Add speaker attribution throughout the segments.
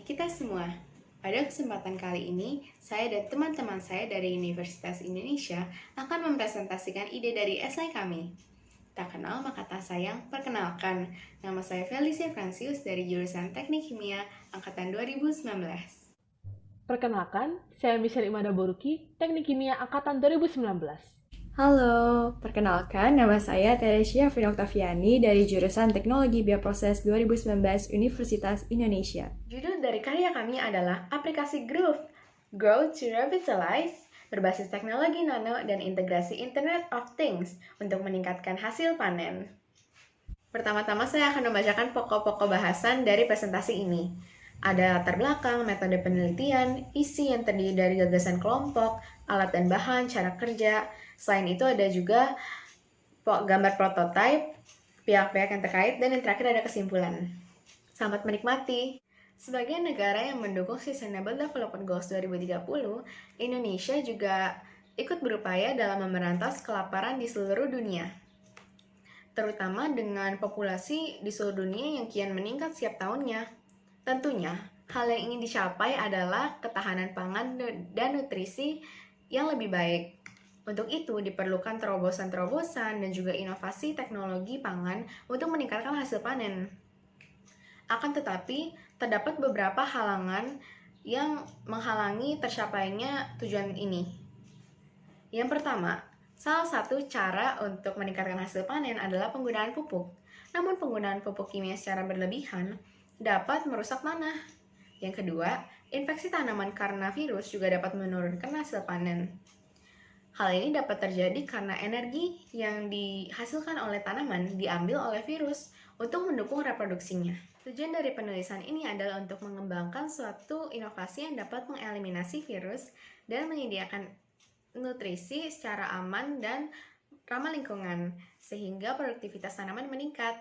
Speaker 1: kita semua. Pada kesempatan kali ini, saya dan teman-teman saya dari Universitas Indonesia akan mempresentasikan ide dari esai kami. Tak kenal maka tak sayang, perkenalkan. Nama saya Felicia Fransius dari jurusan Teknik Kimia Angkatan 2019.
Speaker 2: Perkenalkan, saya Michelle Imada Boruki, Teknik Kimia Angkatan 2019.
Speaker 3: Halo, perkenalkan nama saya Teresia Vina Oktaviani dari jurusan Teknologi Bioproses 2019 Universitas Indonesia.
Speaker 1: Judul dari karya kami adalah aplikasi Groove, Grow to Revitalize, berbasis teknologi nano dan integrasi Internet of Things untuk meningkatkan hasil panen. Pertama-tama saya akan membacakan pokok-pokok bahasan dari presentasi ini. Ada latar belakang, metode penelitian, isi yang terdiri dari gagasan kelompok, alat dan bahan, cara kerja. Selain itu ada juga gambar prototipe, pihak-pihak yang terkait, dan yang terakhir ada kesimpulan. Selamat menikmati! Sebagai negara yang mendukung Sustainable Development Goals 2030, Indonesia juga ikut berupaya dalam memberantas kelaparan di seluruh dunia. Terutama dengan populasi di seluruh dunia yang kian meningkat setiap tahunnya. Tentunya, hal yang ingin dicapai adalah ketahanan pangan dan nutrisi yang lebih baik. Untuk itu, diperlukan terobosan-terobosan dan juga inovasi teknologi pangan untuk meningkatkan hasil panen. Akan tetapi, terdapat beberapa halangan yang menghalangi tercapainya tujuan ini. Yang pertama, salah satu cara untuk meningkatkan hasil panen adalah penggunaan pupuk. Namun penggunaan pupuk kimia secara berlebihan dapat merusak tanah. Yang kedua, infeksi tanaman karena virus juga dapat menurunkan hasil panen. Hal ini dapat terjadi karena energi yang dihasilkan oleh tanaman diambil oleh virus untuk mendukung reproduksinya. Tujuan dari penulisan ini adalah untuk mengembangkan suatu inovasi yang dapat mengeliminasi virus dan menyediakan nutrisi secara aman dan ramah lingkungan, sehingga produktivitas tanaman meningkat.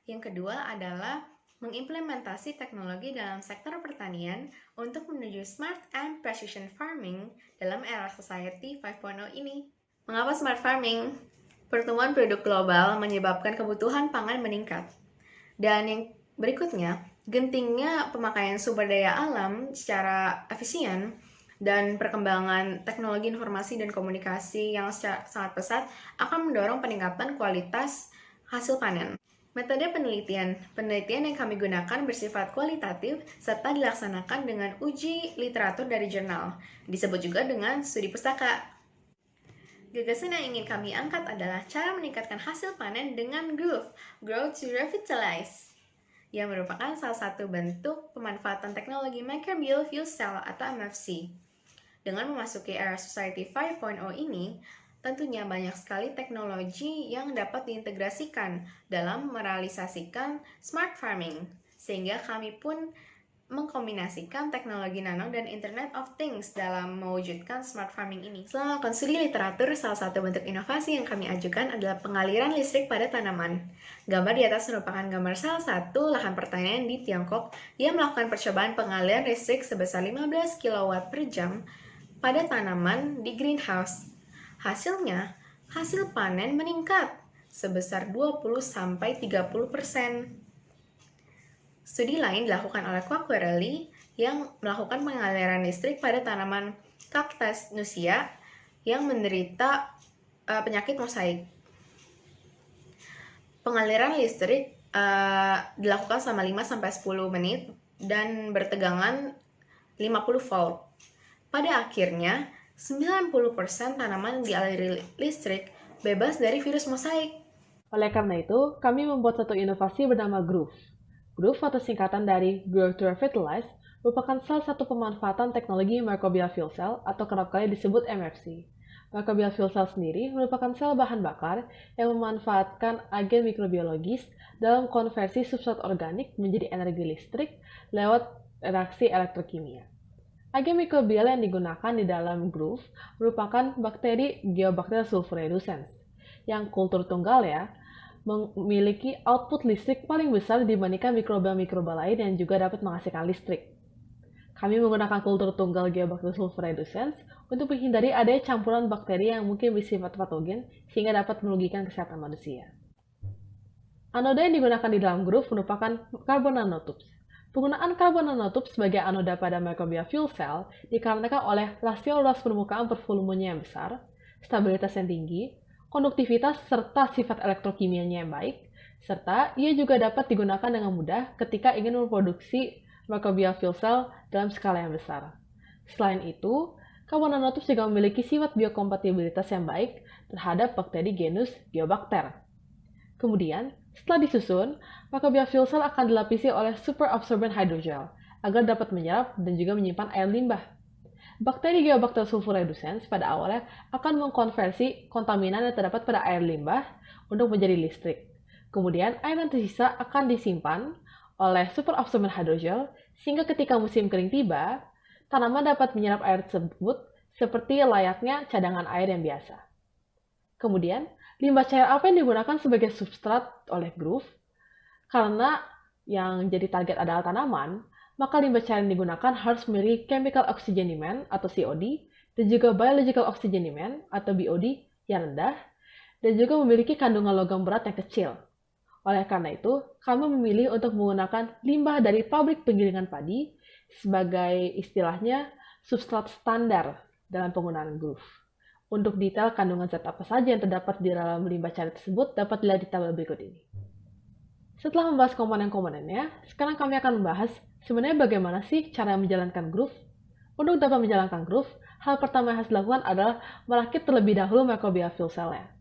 Speaker 1: Yang kedua adalah mengimplementasi teknologi dalam sektor pertanian untuk menuju smart and precision farming dalam era society 5.0 ini. Mengapa smart farming? Pertumbuhan penduduk global menyebabkan kebutuhan pangan meningkat. Dan yang berikutnya, gentingnya pemakaian sumber daya alam secara efisien dan perkembangan teknologi informasi dan komunikasi yang sangat pesat akan mendorong peningkatan kualitas hasil panen. Metode penelitian yang kami gunakan bersifat kualitatif serta dilaksanakan dengan uji literatur dari jurnal, disebut juga dengan studi pustaka. Gagasan yang ingin kami angkat adalah cara meningkatkan hasil panen dengan Groove, Grow to Revitalize, yang merupakan salah satu bentuk pemanfaatan teknologi Microbial Fuel Cell atau MFC. Dengan memasuki era Society 5.0 ini, tentunya banyak sekali teknologi yang dapat diintegrasikan dalam merealisasikan smart farming, sehingga kami pun mengkombinasikan teknologi nano dan Internet of Things dalam mewujudkan smart farming ini. Selama studi literatur, salah satu bentuk inovasi yang kami ajukan adalah pengaliran listrik pada tanaman. Gambar di atas merupakan gambar salah satu lahan pertanian di Tiongkok yang melakukan percobaan pengaliran listrik sebesar 15 kW per jam pada tanaman di greenhouse. Hasilnya, hasil panen meningkat sebesar 20-30%. Studi lain dilakukan oleh Quacquarelli yang melakukan pengaliran listrik pada tanaman Cactus nusia yang menderita penyakit mosaik. Pengaliran listrik dilakukan selama 5-10 menit dan bertegangan 50 volt. Pada akhirnya, 90% tanaman yang dialiri listrik bebas dari virus mosaik.
Speaker 2: Oleh karena itu, kami membuat satu inovasi bernama Groove. Groove atau singkatan dari Grow to Revitalize merupakan salah satu pemanfaatan teknologi Microbial Fuel Cell atau kerap kali disebut MFC. Microbial Fuel Cell sendiri merupakan sel bahan bakar yang memanfaatkan agen mikrobiologis dalam konversi substrat organik menjadi energi listrik lewat reaksi elektrokimia. Agen mikrobial yang digunakan di dalam Groove merupakan bakteri Geobacter sulfureducens, yang kultur tunggal memiliki output listrik paling besar dibandingkan mikroba-mikroba lain yang juga dapat menghasilkan listrik. Kami menggunakan kultur tunggal Geobacter sulfureducens untuk menghindari adanya campuran bakteri yang mungkin bersifat patogen sehingga dapat merugikan kesehatan manusia. Anoda yang digunakan di dalam Groove merupakan carbon nanotubes. Penggunaan karbon nanotube sebagai anoda pada microbial fuel cell dikarenakan oleh rasio luas permukaan per volumenya yang besar, stabilitas yang tinggi, konduktivitas serta sifat elektrokimianya yang baik, serta ia juga dapat digunakan dengan mudah ketika ingin memproduksi microbial fuel cell dalam skala yang besar. Selain itu, karbon nanotube juga memiliki sifat biokompatibilitas yang baik terhadap bakteri genus Geobacter. Kemudian, setelah disusun, microbial fuel cell akan dilapisi oleh super absorbent hydrogel agar dapat menyerap dan juga menyimpan air limbah. Bakteri Geobacter sulfureduscens pada awalnya akan mengkonversi kontaminan yang terdapat pada air limbah untuk menjadi listrik. Kemudian, air yang tersisa akan disimpan oleh super absorbent hydrogel sehingga ketika musim kering tiba, tanaman dapat menyerap air tersebut seperti layaknya cadangan air yang biasa. Kemudian, limbah cair apa yang digunakan sebagai substrat oleh Groove? Karena yang jadi target adalah tanaman, maka limbah cair yang digunakan harus memiliki chemical oxygen demand atau COD dan juga biological oxygen demand atau BOD yang rendah dan juga memiliki kandungan logam berat yang kecil. Oleh karena itu, kami memilih untuk menggunakan limbah dari pabrik penggilingan padi sebagai istilahnya substrat standar dalam penggunaan Groove. Untuk detail kandungan zat apa saja yang terdapat di dalam limbah cair tersebut dapat dilihat di tabel berikut ini. Setelah membahas komponen-komponennya, sekarang kami akan membahas sebenarnya bagaimana sih cara menjalankan Groove. Untuk dapat menjalankan Groove, hal pertama yang harus dilakukan adalah merakit terlebih dahulu microbial fuel cell-nya.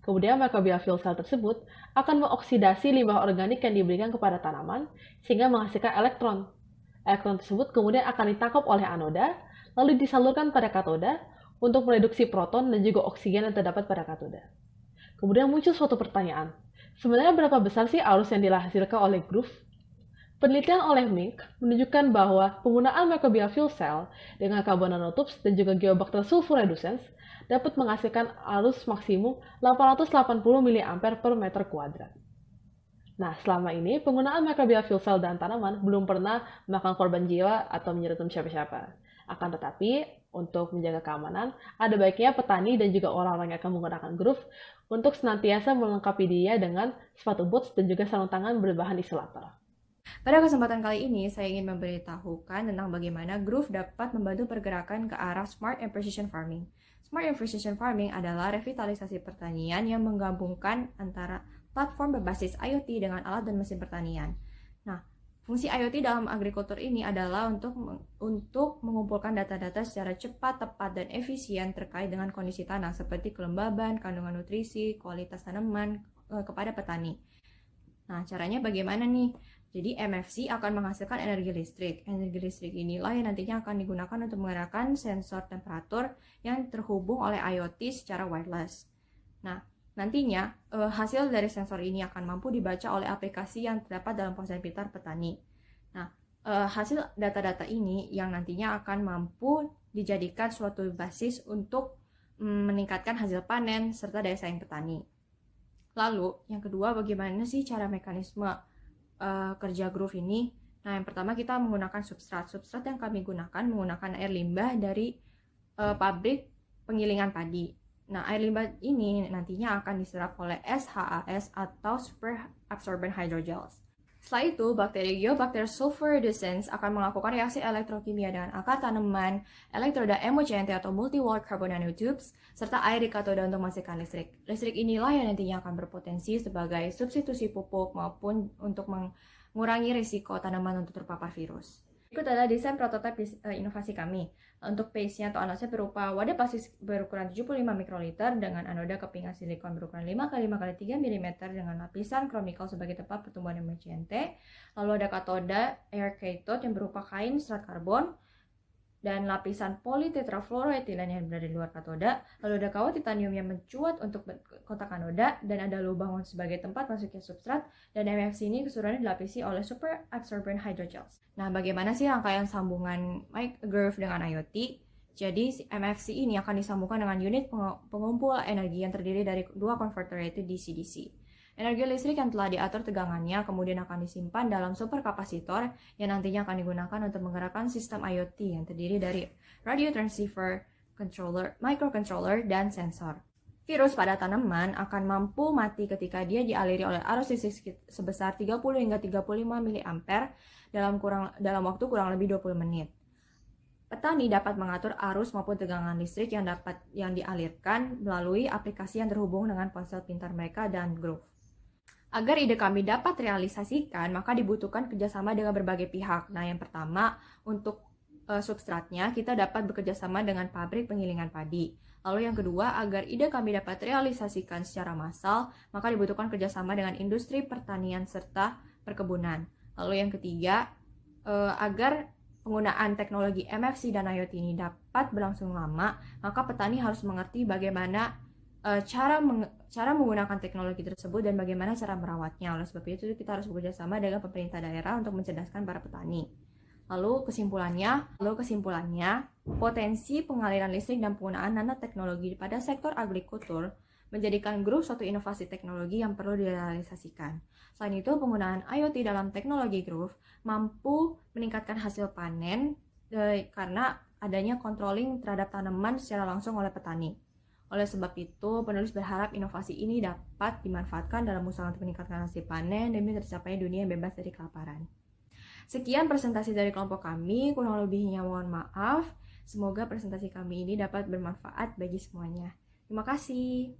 Speaker 2: Kemudian microbial fuel cell tersebut akan mengoksidasi limbah organik yang diberikan kepada tanaman sehingga menghasilkan elektron. Elektron tersebut kemudian akan ditangkap oleh anoda, lalu disalurkan pada katoda untuk mereduksi proton dan juga oksigen yang terdapat pada katoda. Kemudian muncul suatu pertanyaan, sebenarnya berapa besar sih arus yang dihasilkan oleh Groove? Penelitian oleh Mink menunjukkan bahwa penggunaan microbial fuel cell dengan karbon nanotubes dan juga Geobacter sulfureduscens dapat menghasilkan arus maksimum 880 mA per meter kuadrat. Nah, selama ini penggunaan microbial fuel cell dan tanaman belum pernah memakan korban jiwa atau menyerudum siapa-siapa. Akan tetapi, untuk menjaga keamanan, ada baiknya petani dan juga orang-orang yang akan menggunakan Groove untuk senantiasa melengkapi dia dengan sepatu boots dan juga sarung tangan berbahan isolator.
Speaker 3: Pada kesempatan kali ini, saya ingin memberitahukan tentang bagaimana Groove dapat membantu pergerakan ke arah Smart and Precision Farming. Smart and Precision Farming adalah revitalisasi pertanian yang menggabungkan antara platform berbasis IoT dengan alat dan mesin pertanian. Nah, fungsi IoT dalam agrikultur ini adalah untuk mengumpulkan data-data secara cepat, tepat, dan efisien terkait dengan kondisi tanah seperti kelembaban, kandungan nutrisi, kualitas tanaman kepada petani. Nah, caranya bagaimana nih? Jadi MFC akan menghasilkan energi listrik. Energi listrik inilah yang nantinya akan digunakan untuk menggerakkan sensor temperatur yang terhubung oleh IoT secara wireless. Nah, nantinya, hasil dari sensor ini akan mampu dibaca oleh aplikasi yang terdapat dalam ponsel pintar petani. Nah, hasil data-data ini yang nantinya akan mampu dijadikan suatu basis untuk meningkatkan hasil panen serta daya saing petani. Lalu, yang kedua, bagaimana sih cara mekanisme kerja Groove ini? Nah, yang pertama kita menggunakan substrat. Substrat yang kami gunakan menggunakan air limbah dari pabrik penggilingan padi. Nah, air limbah ini nantinya akan diserap oleh SHAS atau Super Absorbent Hydrogels. Setelah itu, bakteri Geobacter sulfureduscens akan melakukan reaksi elektrokimia dengan akar tanaman, elektroda MOCNT atau multi-walled carbon nanotubes, serta air di katoda untuk menghasilkan listrik. Listrik inilah yang nantinya akan berpotensi sebagai substitusi pupuk maupun untuk mengurangi risiko tanaman untuk terpapar virus. Berikut adalah desain prototipe inovasi kami. Untuk paste-nya atau anodnya berupa wadah plastik berukuran 75 mikroliter dengan anoda kepingan silikon berukuran 5x5x3 mm dengan lapisan chromical sebagai tempat pertumbuhan MCNT. Lalu ada katoda air cathode yang berupa kain serat karbon dan lapisan politetrafluoroetilen yang berada di luar katoda. Lalu ada kawat titanium yang mencuat untuk kotak anoda dan ada lubang sebagai tempat masuknya substrat, dan MFC ini keseluruhannya dilapisi oleh super absorbent hydrogels. Nah, bagaimana sih rangkaian sambungan Groove dengan IoT? Jadi MFC ini akan disambungkan dengan unit pengumpul energi yang terdiri dari dua konverter yaitu DC-DC. Energi listrik yang telah diatur tegangannya kemudian akan disimpan dalam superkapasitor yang nantinya akan digunakan untuk menggerakkan sistem IoT yang terdiri dari radio transceiver, controller, microcontroller, dan sensor. Virus pada tanaman akan mampu mati ketika dia dialiri oleh arus listrik sebesar 30 hingga 35 mA dalam waktu kurang lebih 20 menit. Petani dapat mengatur arus maupun tegangan listrik yang dialirkan melalui aplikasi yang terhubung dengan ponsel pintar mereka dan Groove. Agar ide kami dapat realisasikan, maka dibutuhkan kerjasama dengan berbagai pihak. Nah, yang pertama, untuk substratnya, kita dapat bekerjasama dengan pabrik penggilingan padi. Lalu yang kedua, agar ide kami dapat realisasikan secara massal, maka dibutuhkan kerjasama dengan industri pertanian serta perkebunan. Lalu yang ketiga, agar penggunaan teknologi MFC dan IoT ini dapat berlangsung lama, maka petani harus mengerti bagaimana cara menggunakan teknologi tersebut dan bagaimana cara merawatnya. Oleh sebab itu, kita harus bekerja sama dengan pemerintah daerah untuk mencerdaskan para petani. Lalu kesimpulannya, potensi pengaliran listrik dan penggunaan nanoteknologi pada sektor agrikultur menjadikan Groove suatu inovasi teknologi yang perlu direalisasikan. Selain itu, penggunaan IoT dalam teknologi Groove mampu meningkatkan hasil panen karena adanya controlling terhadap tanaman secara langsung oleh petani. Oleh sebab itu, penulis berharap inovasi ini dapat dimanfaatkan dalam usaha untuk meningkatkan hasil panen demi tercapainya dunia yang bebas dari kelaparan. Sekian presentasi dari kelompok kami, kurang lebihnya mohon maaf. Semoga presentasi kami ini dapat bermanfaat bagi semuanya. Terima kasih.